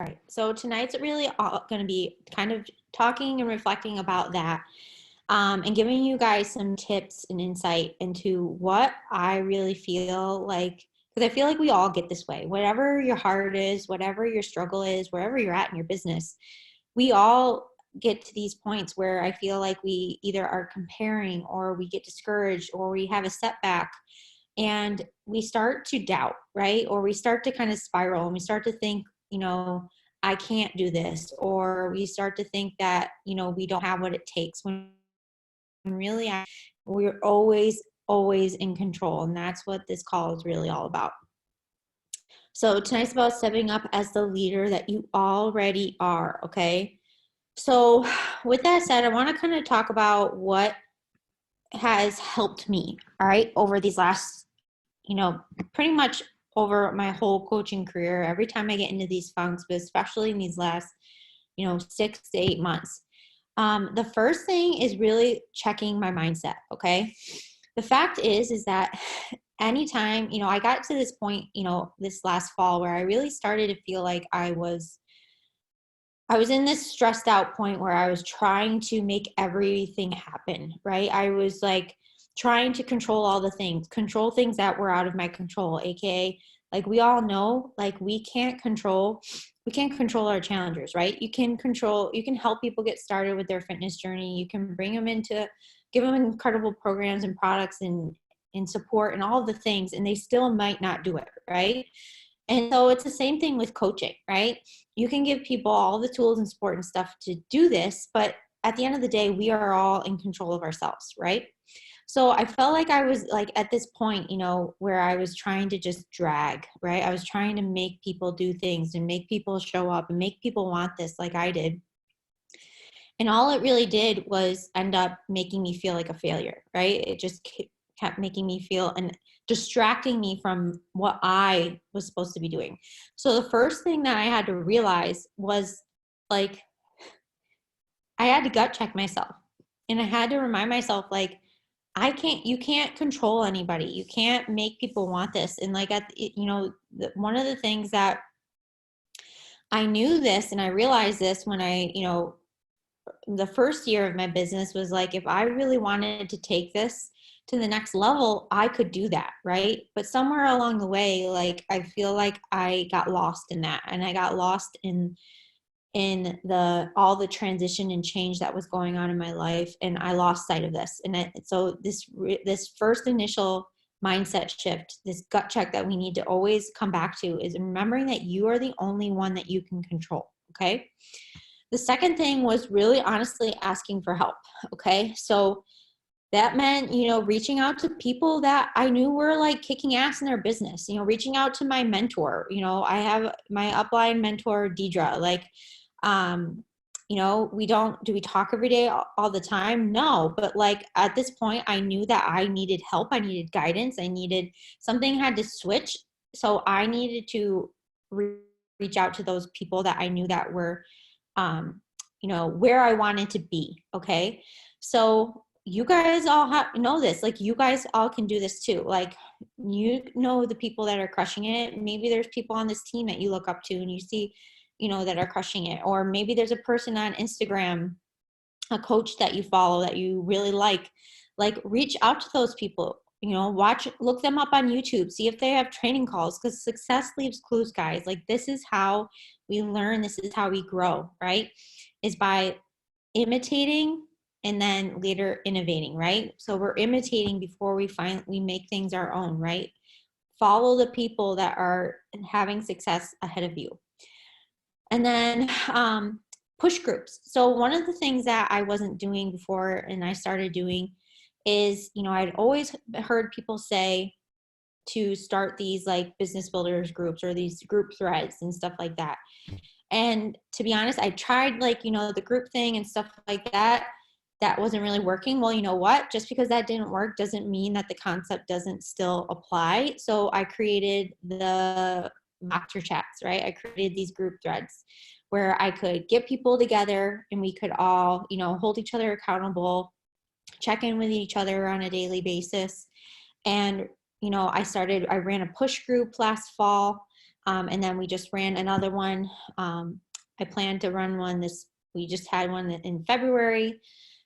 All right. So tonight's really all going to be kind of talking and reflecting about that, and giving you guys some tips and insight into what I really feel like, because I feel like we all get this way. Whatever your heart is, whatever your struggle is, wherever you're at in your business, we all get to these points where I feel like we either are comparing or we get discouraged or we have a setback and we start to doubt, right? Or we start to kind of spiral and we start to think, I can't do this. Or we start to think that, we don't have what it takes when really we're always in control. And that's what this call is really all about. So tonight's about stepping up as the leader that you already are. Okay. So with that said, I want to kind of talk about what has helped me, all right, over these last, pretty much over my whole coaching career. Every time I get into these funks, but especially in these last, 6 to 8 months, the first thing is really checking my mindset. Okay. The fact is that anytime, I got to this point, this last fall where I really started to feel like I was in this stressed out point where I was trying to make everything happen, right? I was like trying to control all the things, control things that were out of my control, AKA, like we all know, like we can't control our challengers, right? You can help people get started with their fitness journey. You can bring them give them incredible programs and products and support and all of the things, and they still might not do it, right? And so it's the same thing with coaching, right? You can give people all the tools and support and stuff to do this, but at the end of the day, we are all in control of ourselves, right? So I felt like I was like at this point, where I was trying to just drag, right? I was trying to make people do things and make people show up and make people want this like I did. And all it really did was end up making me feel like a failure, right? It just kept making me feel and distracting me from what I was supposed to be doing. So the first thing that I had to realize was like, I had to gut check myself and I had to remind myself, like, you can't control anybody. You can't make people want this. And like, one of the things that I knew this and I realized this when the first year of my business was like, if I really wanted to take this to the next level, I could do that, right? But somewhere along the way, like I feel like I got lost in that, and I got lost in all the transition and change that was going on in my life, and I lost sight of this. And so this first initial mindset shift, this gut check that we need to always come back to, is remembering that you are the only one that you can control. Okay. The second thing was really honestly asking for help. Okay. So that meant, reaching out to people that I knew were like kicking ass in their business, reaching out to my mentor. I have my upline mentor, Deidre. Like, do we talk every day all the time? No. But like at this point, I knew that I needed help. I needed guidance. Something had to switch. So I needed to reach out to those people that I knew that were, where I wanted to be. Okay. So you guys all know this, like you guys all can do this too. Like, the people that are crushing it. Maybe there's people on this team that you look up to and you see, that are crushing it. Or maybe there's a person on Instagram, a coach that you follow that you really like reach out to those people, look them up on YouTube, see if they have training calls, because success leaves clues, guys. Like, this is how we learn. This is how we grow, right? Is by imitating and then later innovating, right? So we're imitating before we make things our own, right? Follow the people that are having success ahead of you. And then push groups. So one of the things that I wasn't doing before and I started doing is, I'd always heard people say to start these like business builders groups or these group threads and stuff like that. And to be honest, I tried the group thing and stuff like that. That wasn't really working. Well, you know what? Just because that didn't work doesn't mean that the concept doesn't still apply. So I created the master chats, right? I created these group threads where I could get people together and we could all, hold each other accountable, check in with each other on a daily basis. And, I ran a push group last fall. And then we just ran another one. I plan to run one we just had one in February.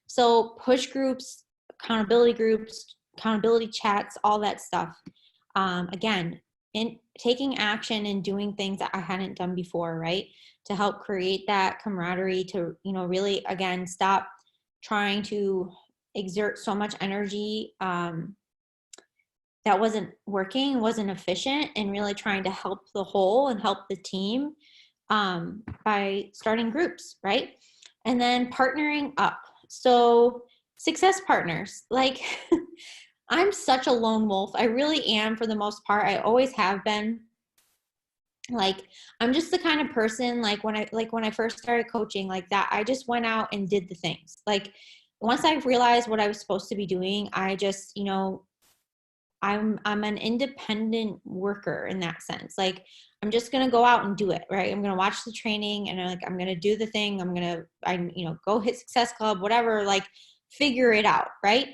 So push groups, accountability chats, all that stuff. Again, in taking action and doing things that I hadn't done before, right? To help create that camaraderie, to, really, again, stop trying to exert so much energy that wasn't working, wasn't efficient, and really trying to help the whole and help the team by starting groups, right? And then partnering up. So success partners, like I'm such a lone wolf. I really am, for the most part. I always have been. Like, I'm just the kind of person, like when I first started coaching, like that, I just went out and did the things. Like once I realized what I was supposed to be doing, I just, I'm an independent worker in that sense. Like I'm just gonna go out and do it, right? I'm gonna watch the training and I'm gonna do the thing. Go hit Success Club, whatever, like figure it out, right?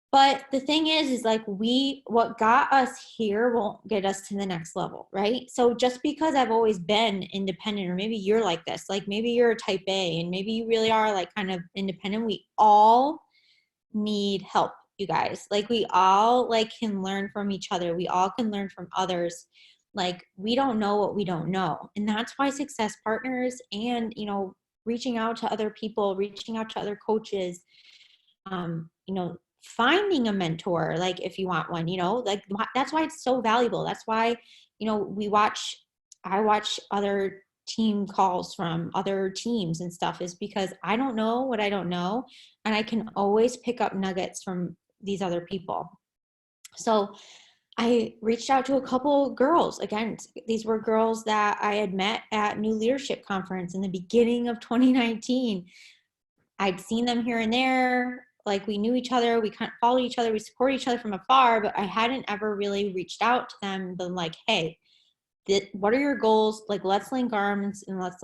But the thing is like what got us here won't get us to the next level, right? So just because I've always been independent, or maybe you're like this, like maybe you're a type A and maybe you really are like kind of independent, we all need help, you guys. Like we all like can learn from each other. We all can learn from others. Like we don't know what we don't know. And that's why success partners and, reaching out to other people, reaching out to other coaches, finding a mentor, like if you want one, like that's why it's so valuable. That's why, I watch other team calls from other teams and stuff, is because I don't know what I don't know. And I can always pick up nuggets from these other people. So I reached out to a couple girls. Again, these were girls that I had met at New Leadership Conference in the beginning of 2019. I'd seen them here and there. Like we knew each other, we kind of followed each other, we support each other from afar, but I hadn't ever really reached out to them and been like, hey, what are your goals? Like, let's link arms and let's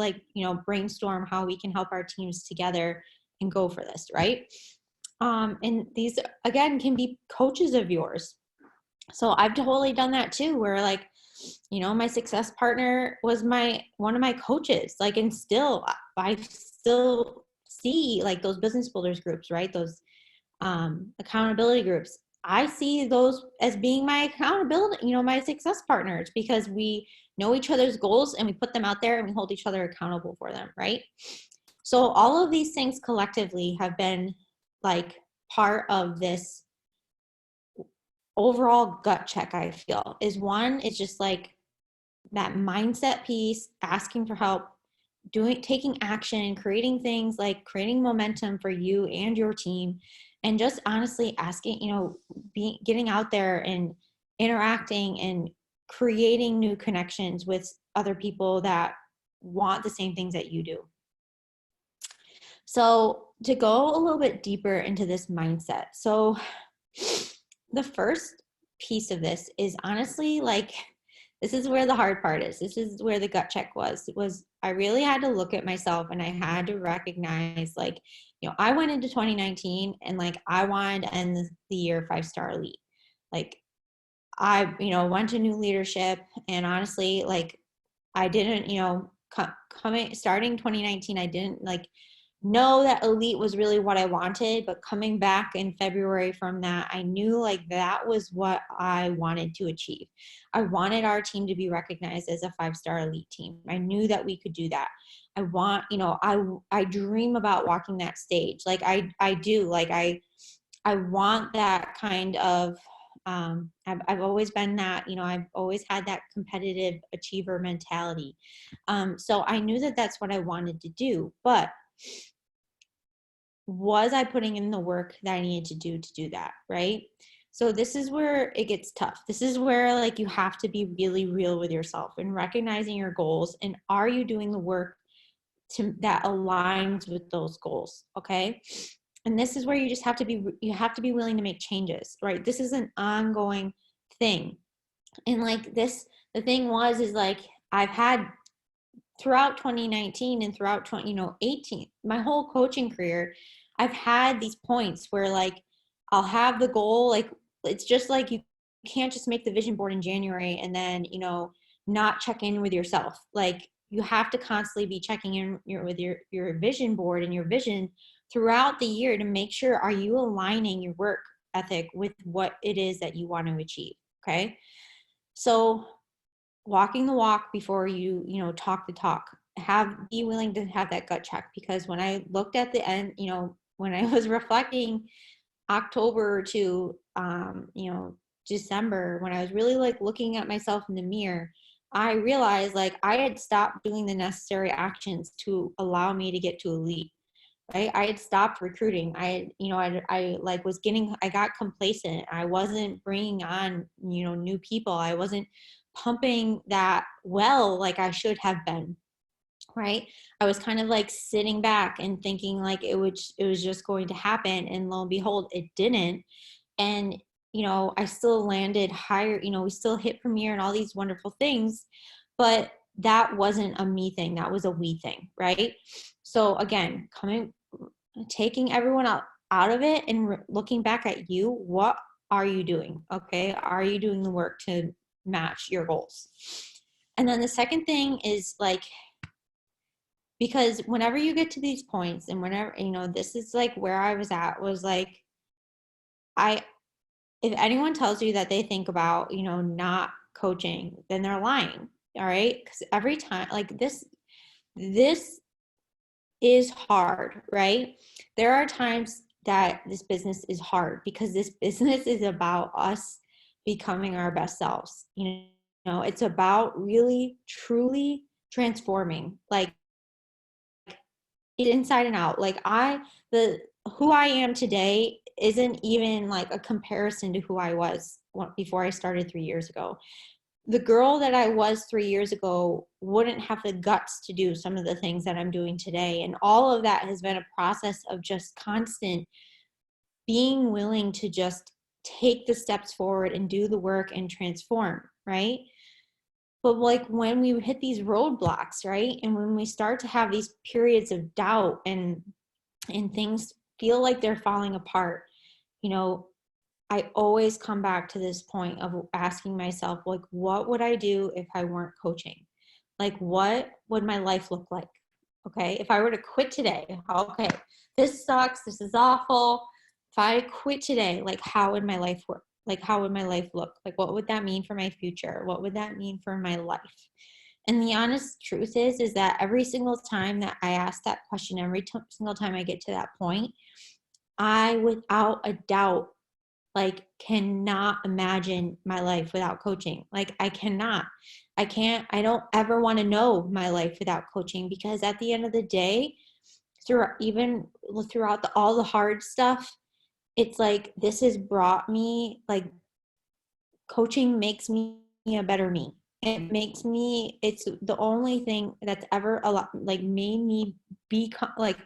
brainstorm how we can help our teams together and go for this, right? And these, again, can be coaches of yours. So I've totally done that too, where like, my success partner was one of my coaches, like, and I still see like those business builders groups, right? Those accountability groups. I see those as being my accountability, my success partners, because we know each other's goals and we put them out there and we hold each other accountable for them, right? So all of these things collectively have been like part of this overall gut check. I feel is one, it's just like that mindset piece, asking for help, taking action, creating things, like creating momentum for you and your team, and just honestly asking, getting out there and interacting and creating new connections with other people that want the same things that you do. So to go a little bit deeper into this mindset. So the first piece of this is honestly like, this is where the hard part is. This is where the gut check was. I really had to look at myself and I had to recognize, like, I went into 2019 and like I wanted to end the year 5-star elite. Like I, went to New Leadership, and honestly, like I didn't, starting 2019, I didn't like know that elite was really what I wanted, but coming back in February from that, I knew like that was what I wanted to achieve. I wanted our team to be recognized as a 5-star elite team. I knew that we could do that. I want, I dream about walking that stage. Like I do, like I want that kind of, I've always been that, I've always had that competitive achiever mentality. So I knew that that's what I wanted to do, but was I putting in the work that I needed to do that, right? So this is where it gets tough. This is where like you have to be really real with yourself and recognizing your goals, and are you doing the work that aligns with those goals, okay? And this is where you have to be willing to make changes, right? This is an ongoing thing. And like this, the thing is like I've had throughout 2019 and throughout 2018, my whole coaching career, I've had these points where like I'll have the goal, like it's just like you can't just make the vision board in January and then not check in with yourself. Like you have to constantly be checking in with your vision board and your vision throughout the year to make sure, are you aligning your work ethic with what it is that you want to achieve? Okay. So walking the walk before you talk the talk. Be willing to have that gut check, because when I looked at the end, when I was reflecting October to December, when I was really like looking at myself in the mirror, I realized like I had stopped doing the necessary actions to allow me to get to elite. Right? I had stopped recruiting. I got complacent. I wasn't bringing on, new people. I wasn't pumping that well like I should have been. Right? I was kind of like sitting back and thinking like it was just going to happen, and lo and behold, it didn't. And I still landed higher. We still hit premiere and all these wonderful things, but that wasn't a me thing. That was a we thing, right? So again, taking everyone out of it and looking back at you, what are you doing? Okay, are you doing the work to match your goals? And then the second thing is like, because whenever you get to these points, and whenever this is like where I was at, was like, if anyone tells you that they think about not coaching, then they're lying. All right, because every time, like, this is hard, right? There are times that this business is hard because this business is about us becoming our best selves. It's about really truly transforming, like, inside and out. Like who I am today isn't even like a comparison to who I was before I started 3 years ago. The girl that I was 3 years ago wouldn't have the guts to do some of the things that I'm doing today. And all of that has been a process of just constant being willing to just take the steps forward and do the work and transform, right? But like when we hit these roadblocks, right? And when we start to have these periods of doubt and things feel like they're falling apart, I always come back to this point of asking myself, like, what would I do if I weren't coaching? Like, what would my life look like? Okay. If I were to quit today, okay, this sucks. This is awful. If I quit today, like, how would my life work? Like, how would my life look? Like, what would that mean for my future? What would that mean for my life? And the honest truth is that every single time that I ask that question, single time I get to that point, I, without a doubt, like, cannot imagine my life without coaching. Like, I cannot. I don't ever want to know my life without coaching, because at the end of the day, throughout all the hard stuff, it's like, this has brought me, like, coaching makes me a better me. It's the only thing that's ever made me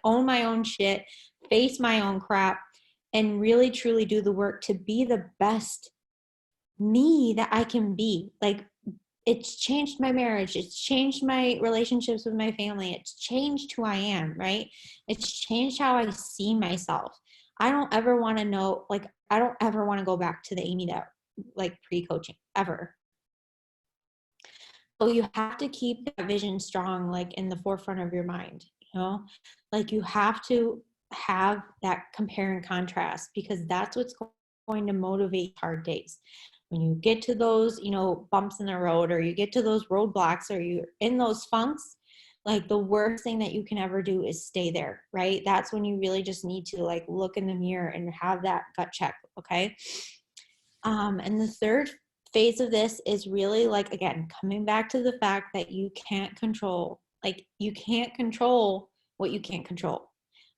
own my own shit, face my own crap, and really truly do the work to be the best me that I can be. Like, it's changed my marriage. It's changed my relationships with my family. It's changed who I am, right? It's changed how I see myself. I don't ever want to go back to the Amy that, like, pre-coaching, ever. So you have to keep that vision strong, like, in the forefront of your mind, like, you have to have that compare and contrast, because that's what's going to motivate hard days. When you get to those, bumps in the road, or you get to those roadblocks, or you're in those funks, like, the worst thing that you can ever do is stay there, right? That's when you really just need to, like, look in the mirror and have that gut check. Okay. And the third phase of this is really, like, again, coming back to the fact that you can't control what you can't control.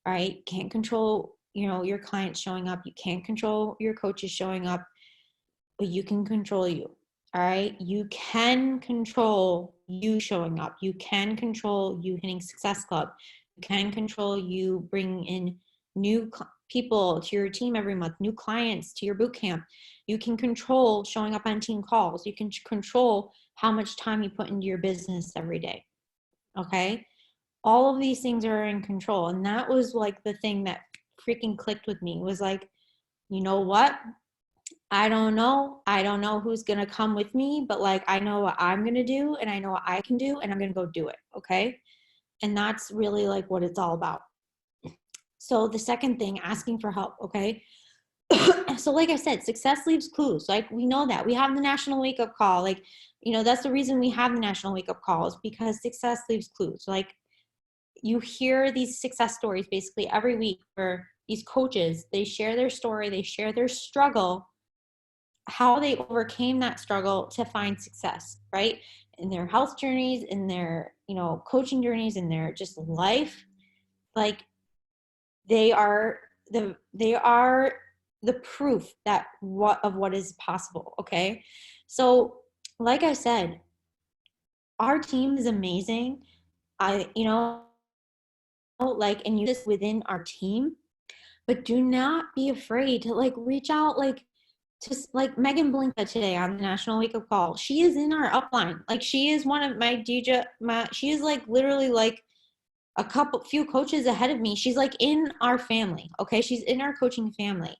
All right. You can't control, your clients showing up. You can't control your coaches showing up, but you can control you. All right. You can control you showing up. You can control you hitting Success Club. You can control you bringing in new people to your team every month, new clients to your boot camp. You can control showing up on team calls. You can control how much time you put into your business every day. Okay. All of these things are in control. And that was like the thing that freaking clicked with me, was like, you know what? I don't know. I don't know who's going to come with me, but like, I know what I'm going to do and I know what I can do and I'm going to go do it. Okay. And that's really like what it's all about. So the second thing, asking for help. Okay. So like I said, success leaves clues. Like we know that we have the national wake up call. Like, that's the reason we have the national wake up calls, because success leaves clues. Like you hear these success stories basically every week where these coaches, they share their story, they share their struggle, how they overcame that struggle to find success, right? In their health journeys, in their, coaching journeys, in their just life. Like they are the proof that what is possible. Okay. So like I said, our team is amazing. Like, and you this within our team, but do not be afraid to like reach out, like just like Megan Blinka today on the National Wake Up Call. She is in our upline. Like she is one of my DJ, she is like literally like few coaches ahead of me. She's like in our family. Okay. She's in our coaching family.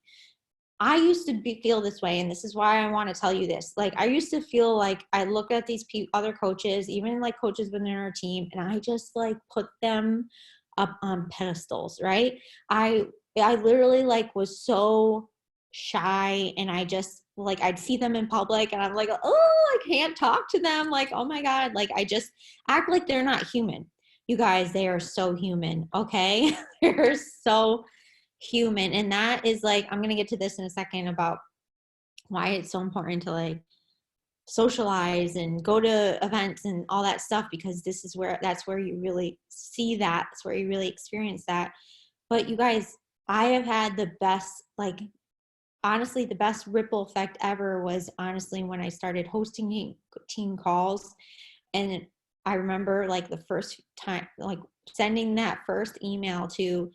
I used to feel this way, and this is why I want to tell you this. Like, I used to feel like I look at these other coaches, even like coaches within our team, and I just like put them up on pedestals, right? I literally like was so shy, and I just like I'd see them in public, and I'm like, oh, I can't talk to them. Like, oh my god, like I just act like they're not human. You guys, they are so human. Okay, they're so human. And that is like, I'm going to get to this in a second about why it's so important to like socialize and go to events and all that stuff, because that's where you really see that. That's where you really experience that. But you guys, I have had the best, like, honestly, the best ripple effect ever was honestly when I started hosting team calls. And I remember like the first time, like sending that first email to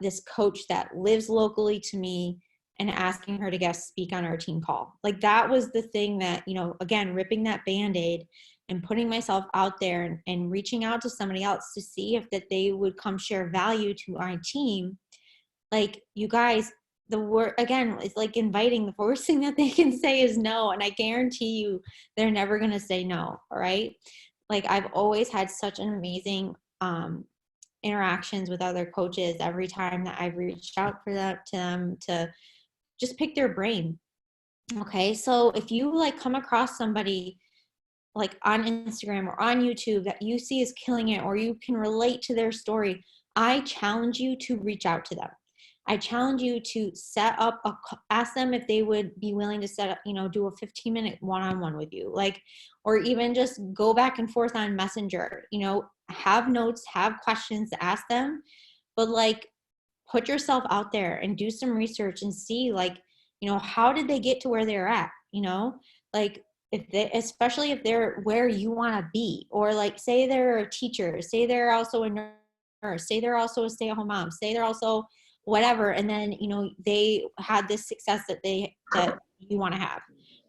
this coach that lives locally to me and asking her to guest speak on our team call. Like that was the thing that, again, ripping that Band-Aid and putting myself out there and reaching out to somebody else to see if that they would come share value to our team. Like, you guys, the word again, it's like inviting. The worst thing that they can say is no, and I guarantee you they're never going to say no. All right. Like I've always had such an amazing interactions with other coaches every time that I've reached out to them to just pick their brain. Okay. So if you like come across somebody like on Instagram or on YouTube that you see is killing it, or you can relate to their story, I challenge you to reach out to them. I challenge you to ask them if they would be willing to set up, do a 15-minute one-on-one with you, like, or even just go back and forth on Messenger, have notes, have questions to ask them, but like put yourself out there and do some research and see like, how did they get to where they're at, like especially if they're where you want to be, or like say they're a teacher, say they're also a nurse, say they're also a stay-at-home mom, say they're also whatever, and then they had this success that you want to have,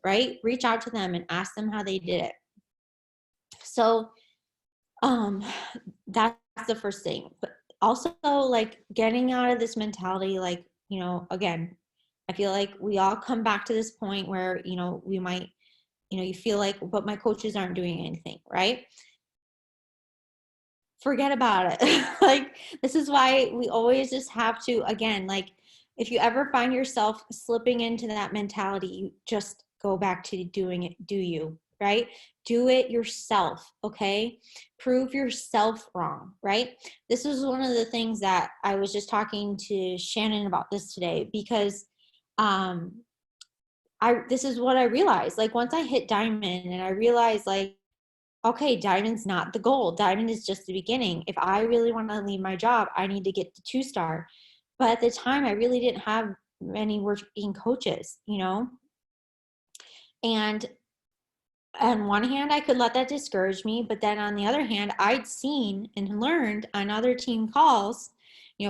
right? Reach out to them and ask them how they did it. So that's the first thing. But also like getting out of this mentality, like, again, I feel like we all come back to this point where we might, you feel like, but my coaches aren't doing anything, right? Forget about it. Like, this is why we always just have to, again, like, if you ever find yourself slipping into that mentality, you just go back to doing it. Do you, right? Do it yourself. Okay. Prove yourself wrong, right? This is one of the things that I was just talking to Shannon about this today, because, this is what I realized. Like, once I hit diamond and I realized like, okay, diamond's not the goal. Diamond is just the beginning. If I really want to leave my job, I need to get to 2-star. But at the time, I really didn't have many working coaches, And on one hand, I could let that discourage me. But then on the other hand, I'd seen and learned on other team calls,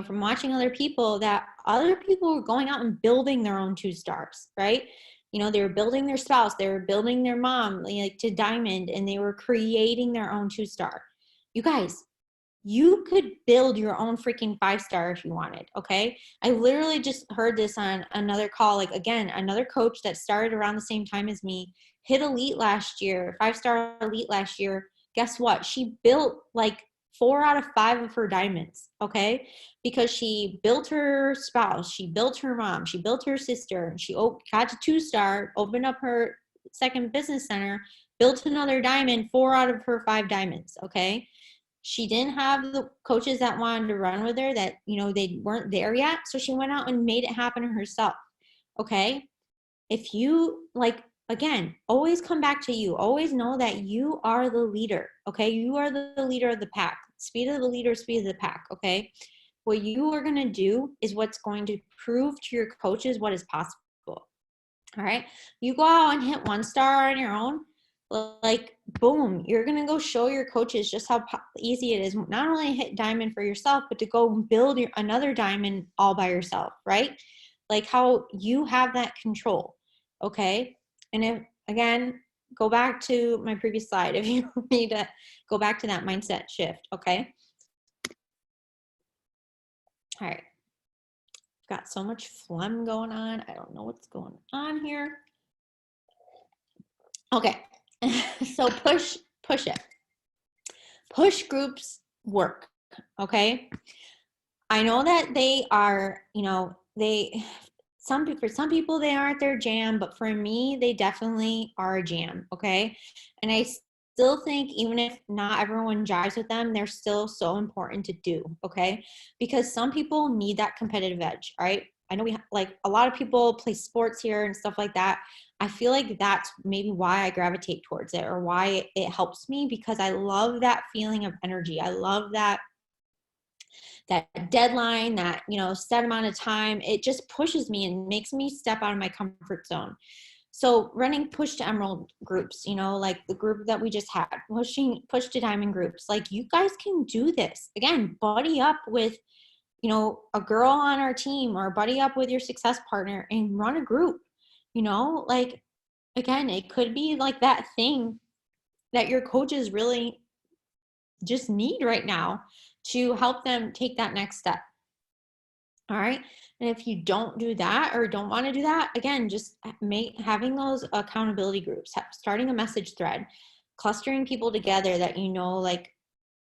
from watching other people, that other people were going out and building their own 2-stars, right? They were building their spouse, they were building their mom like to diamond, and they were creating their own 2-star. You guys, You could build your own freaking 5-star if you wanted, okay? I literally just heard this on another call. Like, again, another coach that started around the same time as me, hit elite last year, 5-star elite last year. Guess what? She built like 4 out of 5 of her diamonds, okay? Because she built her spouse, she built her mom, she built her sister, she got to 2-star, opened up her second business center, built another diamond, 4 out of her 5 diamonds, okay? She didn't have the coaches that wanted to run with her, that, you know, they weren't there yet. So she went out and made it happen herself. Okay. If you, like, again, always come back to you. Always know that you are the leader. Okay. You are the leader of the pack. Speed of the leader, speed of the pack. Okay. What you are going to do is what's going to prove to your coaches what is possible. All right. You go out and hit 1-star on your own, like, boom, you're going to go show your coaches just how easy it is, not only to hit diamond for yourself, but to go build another diamond all by yourself, right? Like how you have that control. Okay. And if, again, go back to my previous slide if you need to go back to that mindset shift. Okay. All right. Got so much phlegm going on. I don't know what's going on here. Okay. So push it. Push groups work. Okay. I know that they are, you know, for some people they aren't their jam, but for me, they definitely are a jam. Okay. And I still think even if not everyone jives with them, they're still so important to do. Okay. Because some people need that competitive edge. Right. I know like a lot of people play sports here and stuff like that. I feel like that's maybe why I gravitate towards it, or why it helps me, because I love that feeling of energy. I love that deadline, that, you know, set amount of time. It just pushes me and makes me step out of my comfort zone. So running push to emerald groups, you know, like the group that we just had, push to diamond groups, like you guys can do this. Again, buddy up with, you know, a girl on our team, or buddy up with your success partner and run a group, you know, like, again, it could be like that thing that your coaches really just need right now to help them take that next step. All right. And if you don't do that, or don't want to do that, again, just having those accountability groups, starting a message thread, clustering people together that, you know, like,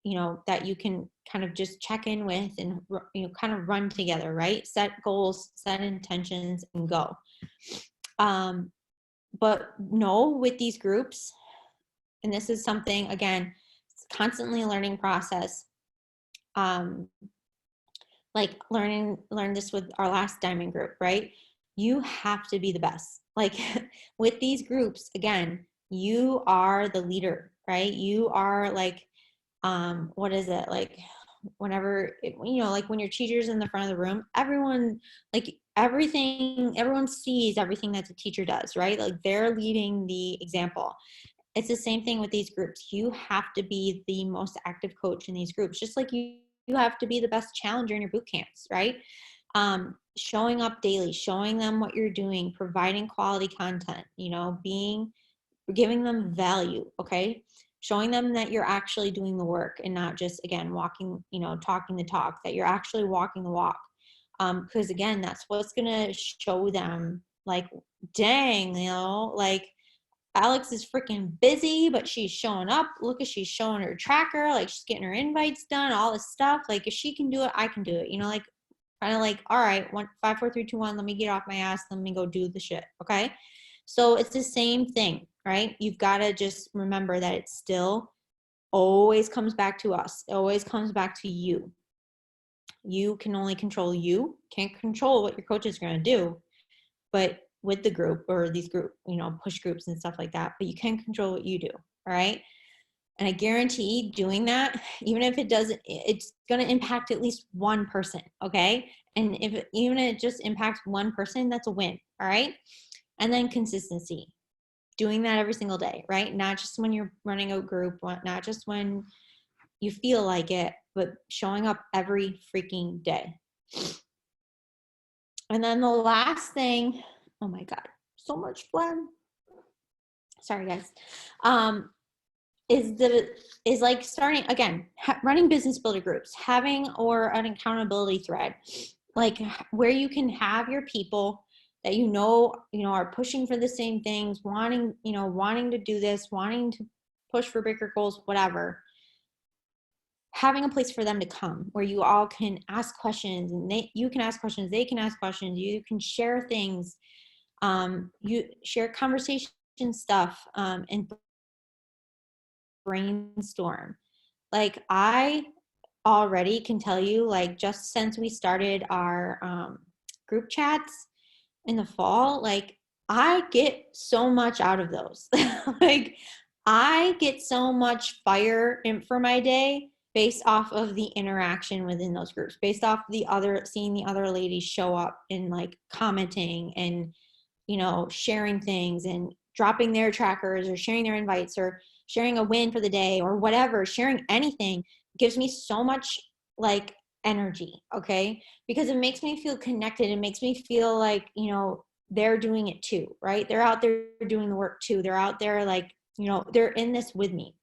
you know, that you can kind of just check in with and, you know, kind of run together, right? Set goals, set intentions, and go. But no, with these groups, and this is something, again, it's constantly a learning process. Like learned this with our last diamond group, right? You have to be the best. Like with these groups, again, you are the leader, right? You are like, what is it? Like whenever, you know, like when your teacher's in the front of the room, everyone, like everyone sees everything that the teacher does, right? Like they're leading the example. It's the same thing with these groups. You have to be the most active coach in these groups, just like you have to be the best challenger in your boot camps, right? Showing up daily, showing them what you're doing, providing quality content, you know, giving them value, okay? Showing them that you're actually doing the work and not just, again, walking, you know, talking the talk, that you're actually walking the walk. Because again, that's what's gonna show them, like, dang, you know, like, Alex is freaking busy, but she's showing up. Look at, she's showing her tracker, like she's getting her invites done, all this stuff. Like if she can do it, I can do it. You know, like kind of like, all right, 5, 4, 3, 2, 1. Let me get off my ass. Let me go do the shit. Okay. So it's the same thing, right? You've got to just remember that it still always comes back to us. It always comes back to you. You can only control you. Can't control what your coach is going to do, but with the group or these group, you know, push groups and stuff like that, but you can control what you do. All right. And I guarantee doing that, even if it doesn't, it's going to impact at least one person. Okay. And even if it just impacts one person, that's a win. All right. And then consistency, doing that every single day, right? Not just when you're running a group, not just when you feel like it, but showing up every freaking day. And then the last thing, oh my God, so much phlegm. Sorry, guys. is like starting again, running business builder groups, having or an accountability thread, like where you can have your people that are pushing for the same things, wanting to do this, wanting to push for bigger goals, whatever. Having a place for them to come where you all can ask questions, and you can ask questions, they can ask questions, you can share things, you share conversation stuff, and brainstorm. Like I already can tell you, like just since we started our group chats in the fall, like I get so much out of those. Like I get so much fire in for my day based off of the interaction within those groups, based off seeing the other ladies show up and like commenting and sharing things and dropping their trackers or sharing their invites or sharing a win for the day or whatever. Sharing anything gives me so much like energy, okay? Because it makes me feel connected. It makes me feel like, they're doing it too, right? They're out there doing the work too. They're out there like, they're in this with me,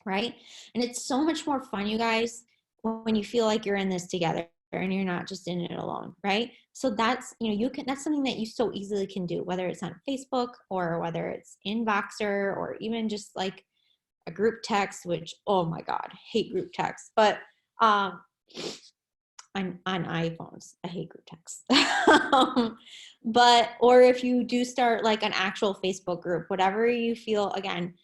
right? And it's so much more fun, you guys, when you feel like you're in this together and you're not just in it alone, right? So that's, that's something that you so easily can do, whether it's on Facebook or whether it's in Voxer or even just like a group text, which, oh my God, hate group text. But on iPhones, I hate group text. Or if you do start like an actual Facebook group, whatever you feel, again,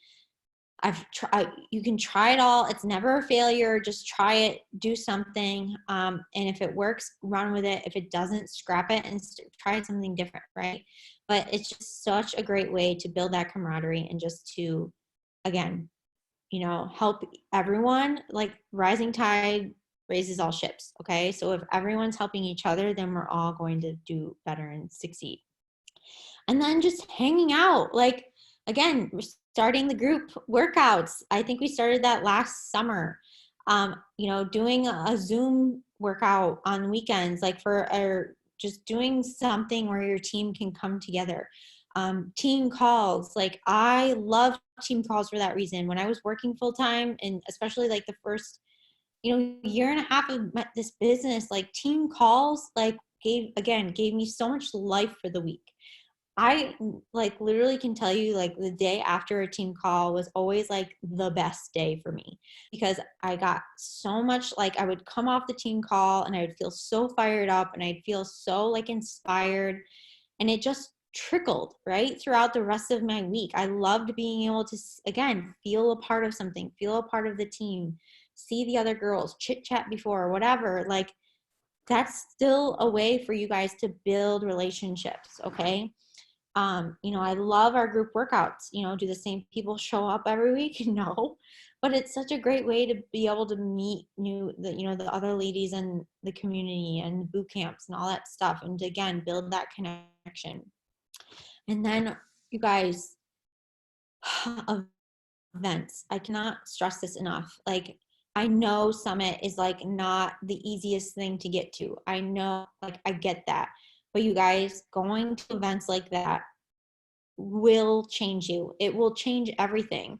you can try it all. It's never a failure. Just try it, do something. And if it works, run with it. If it doesn't, scrap it and try something different, right? But it's just such a great way to build that camaraderie and just to, again, help everyone. Like rising tide raises all ships. Okay. So if everyone's helping each other, then we're all going to do better and succeed. And then just hanging out, like, again, we're starting the group workouts. I think we started that last summer. Doing a Zoom workout on weekends, like just doing something where your team can come together. Team calls, like I love team calls for that reason. When I was working full time, and especially like the first, year and a half of this business, like team calls, like gave me so much life for the week. I like literally can tell you like the day after a team call was always like the best day for me, because I got so much, like I would come off the team call and I would feel so fired up and I'd feel so like inspired, and it just trickled right throughout the rest of my week. I loved being able to, again, feel a part of something, feel a part of the team, see the other girls, chit chat before or whatever. Like that's still a way for you guys to build relationships. Okay. I love our group workouts. Do the same people show up every week? No, but it's such a great way to be able to meet the other ladies in the community and boot camps and all that stuff, and to, again, build that connection. And then, you guys, events. I cannot stress this enough. Like, I know Summit is like not the easiest thing to get to. I know, like, I get that. But you guys, going to events like that will change you. It will change everything.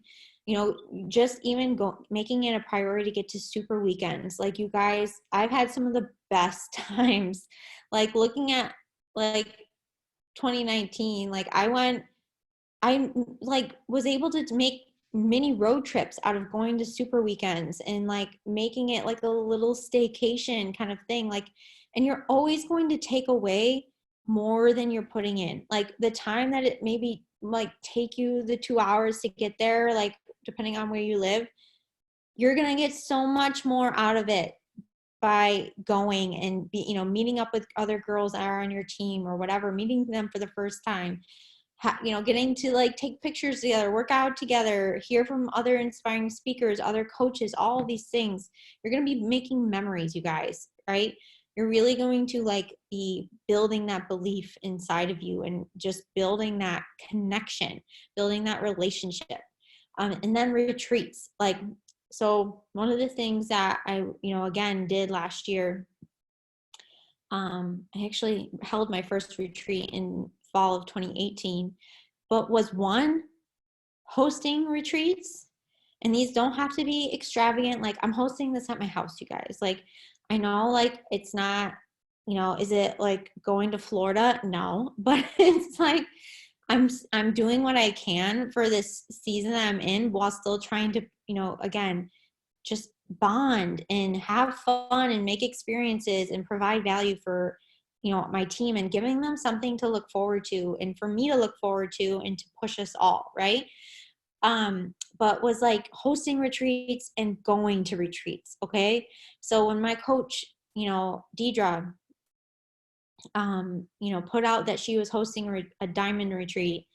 Just even making it a priority to get to super weekends. Like, you guys, I've had some of the best times, like looking at like 2019, like I like was able to make mini road trips out of going to super weekends and like making it like a little staycation kind of thing. Like, and you're always going to take away more than you're putting in. Like the time that it maybe like take you the 2 hours to get there, like depending on where you live, you're going to get so much more out of it by going and meeting up with other girls that are on your team or whatever, meeting them for the first time, getting to like take pictures together, work out together, hear from other inspiring speakers, other coaches, all of these things. You're going to be making memories, you guys, right? You're really going to like be building that belief inside of you and just building that connection, building that relationship. And then retreats. Like, so one of the things that I, again, did last year, I actually held my first retreat in fall of 2018, but was one, hosting retreats, And these don't have to be extravagant. Like, I'm hosting this at my house, you guys. Like, I know, like, it's not, is it like going to Florida? No, but it's like I'm doing what I can for this season that I'm in while still trying to, again, just bond and have fun and make experiences and provide value for, my team, and giving them something to look forward to and for me to look forward to and to push us all, right? But was like hosting retreats and going to retreats. Okay. So when my coach, Deidre, put out that she was hosting a diamond retreat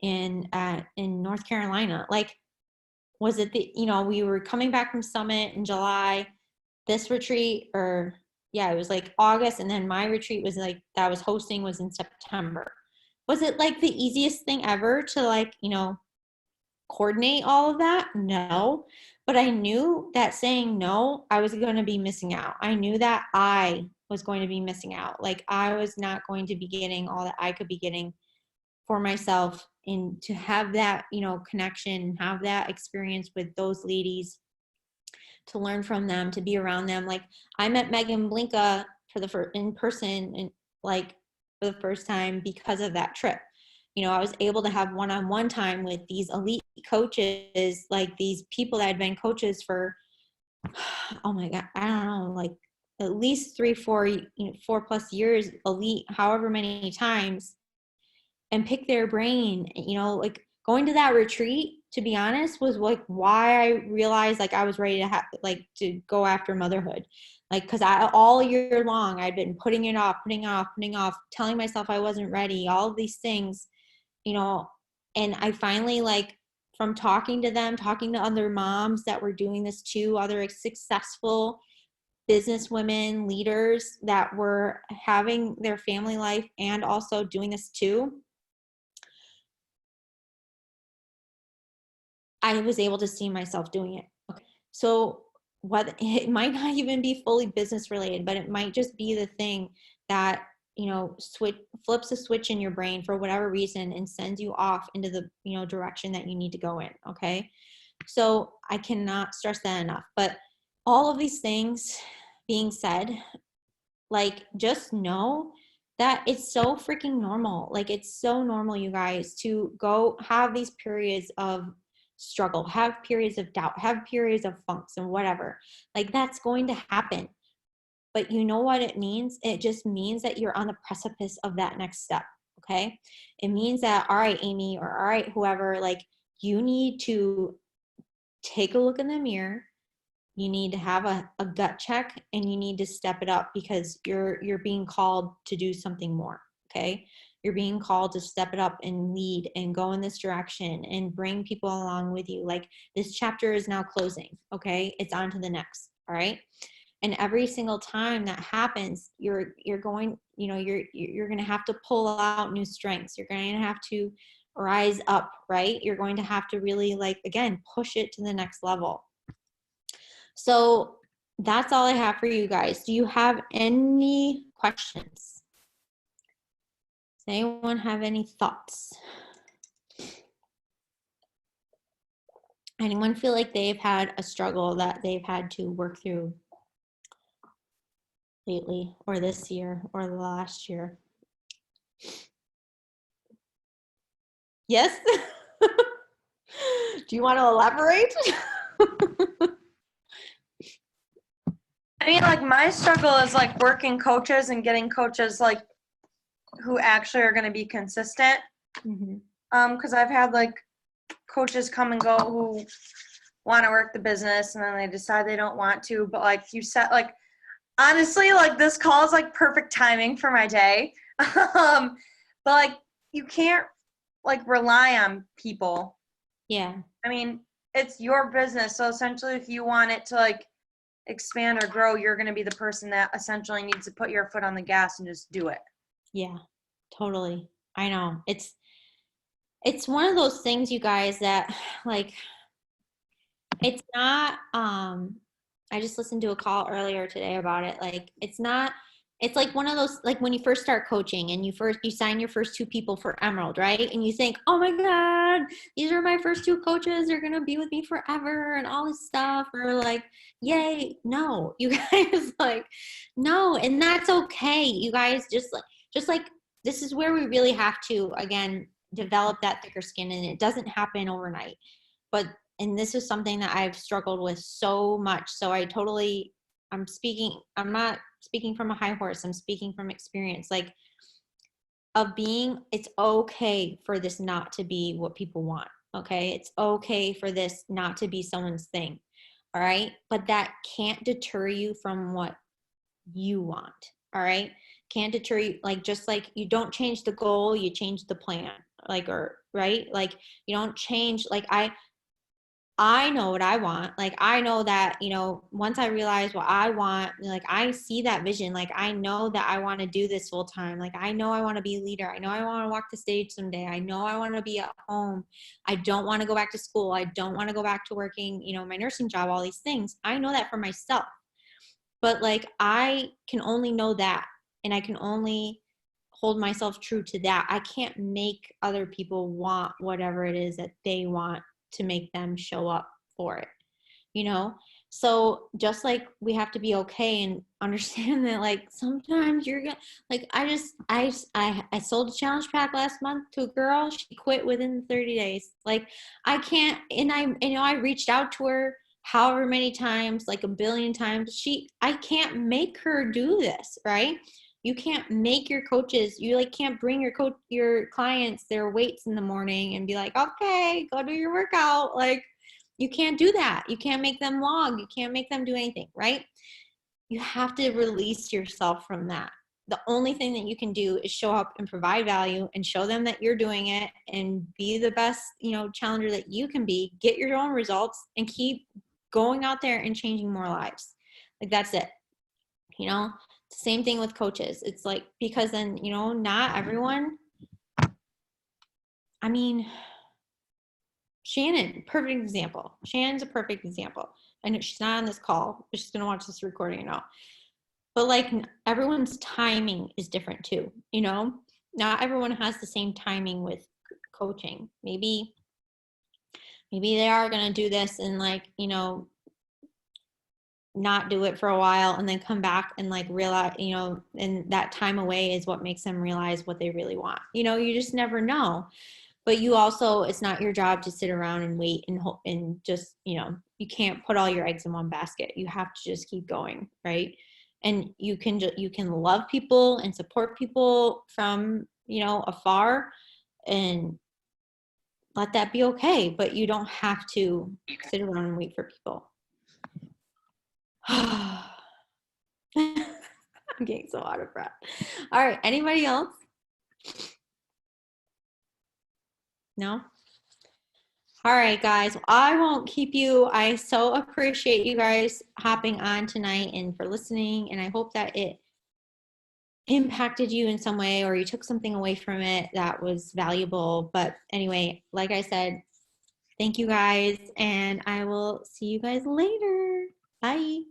in North Carolina, like, was it we were coming back from Summit in July, this retreat, or yeah, it was like August, and then my retreat was like, that I was hosting, was in September. Was it like the easiest thing ever to like, coordinate all of that? No. But I knew that saying no, I was going to be missing out. I knew that I was going to be missing out. Like, I was not going to be getting all that I could be getting for myself, and to have that, connection, have that experience with those ladies, to learn from them, to be around them. Like, I met Megan Blinka in person, and like for the first time because of that trip. I was able to have one-on-one time with these elite coaches, like these people that had been coaches for, oh my God, I don't know, like at least 4+ years, elite, however many times, and pick their brain. Like, going to that retreat, to be honest, was like why I realized like I was ready to to go after motherhood. Like, because all year long I'd been putting it off, telling myself I wasn't ready, all of these things, and I finally, like, from talking to other moms that were doing this too, other successful business women, leaders that were having their family life and also doing this too, I was able to see myself doing it. Okay. So what, it might not even be fully business related, but it might just be the thing that, flips a switch in your brain for whatever reason and sends you off into the, direction that you need to go in. Okay. So I cannot stress that enough. But all of these things being said, like, just know that it's so freaking normal. Like, it's so normal, you guys, to go have these periods of struggle, have periods of doubt, have periods of funks and whatever. Like, that's going to happen. But you know what it means? It just means that you're on the precipice of that next step. Okay. It means that, all right, Amy, or all right, whoever, like, you need to take a look in the mirror. You need to have a gut check, and you need to step it up, because you're being called to do something more. Okay. You're being called to step it up and lead and go in this direction and bring people along with you. Like, this chapter is now closing. Okay. It's on to the next. All right. And every single time that happens, you're going, you're going to have to pull out new strengths. You're going to have to rise up, right? You're going to have to really, like, again, push it to the next level. So that's all I have for you guys. Do you have any questions? Does anyone have any thoughts? Anyone feel like they've had a struggle that they've had to work through lately, or this year, or the last year? Yes? Do you want to elaborate? I mean, like, my struggle is like working coaches and getting coaches like who actually are going to be consistent. Because I've had like coaches come and go who want to work the business, and then they decide they don't want to. But like you said, like, honestly, like, this call is like perfect timing for my day. But like, you can't like rely on people. Yeah. I mean, it's your business, so essentially, if you want it to like expand or grow, you're going to be the person that essentially needs to put your foot on the gas and just do it. Yeah, totally. I know. It's one of those things, you guys, that, like, it's not, I just listened to a call earlier today about it. Like, it's not It's like one of those, like when you first start coaching and you sign your first 2 people for Emerald, right? And you think, oh my God, these are my first 2 coaches. They're going to be with me forever and all this stuff. Or like, yay. No, you guys like, no. And that's okay. You guys just like, this is where we really have to, again, develop that thicker skin. And it doesn't happen overnight. But, and this is something that I've struggled with so much. So I'm not speaking from a high horse. I'm speaking from experience, like it's okay for this not to be what people want. Okay. It's okay for this not to be someone's thing. All right. But that can't deter you from what you want. All right. Can't deter you. Like, just like you don't change the goal, you change the plan. Like, or right. Like you don't change. Like I know what I want. Like, I know that, once I realize what I want, like, I see that vision. Like, I know that I want to do this full time. Like, I know I want to be a leader. I know I want to walk the stage someday. I know I want to be at home. I don't want to go back to school. I don't want to go back to working, my nursing job, all these things. I know that for myself. But like, I can only know that. And I can only hold myself true to that. I can't make other people want whatever it is that they want to make them show up for it, so just like we have to be okay and understand that, like, sometimes you're gonna, like, I sold a challenge pack last month to a girl. She quit within 30 days. Like, I can't, and I reached out to her however many times, like a billion times. I can't make her do this, right? You can't make your coaches, you like can't bring your clients their weights in the morning and be like, okay, go do your workout. Like, you can't do that. You can't make them log. You can't make them do anything, right? You have to release yourself from that. The only thing that you can do is show up and provide value and show them that you're doing it and be the best, challenger that you can be, get your own results and keep going out there and changing more lives. Like, that's it. Same thing with coaches. It's like, because then, not everyone, I mean, Shannon, perfect example. Shannon's a perfect example. I know she's not on this call, but she's going to watch this recording now. But like, everyone's timing is different too. Not everyone has the same timing with coaching. Maybe they are going to do this and like, not do it for a while and then come back and like realize, and that time away is what makes them realize what they really want. You just never know. But you also, it's not your job to sit around and wait and hope and just, you can't put all your eggs in one basket. You have to just keep going, right? And you can love people and support people from, afar, and let that be okay. But you don't have to sit around and wait for people. I'm getting so out of breath. All right. Anybody else? No? All right, guys. I won't keep you. I so appreciate you guys hopping on tonight and for listening. And I hope that it impacted you in some way or you took something away from it that was valuable. But anyway, like I said, thank you guys. And I will see you guys later. Bye.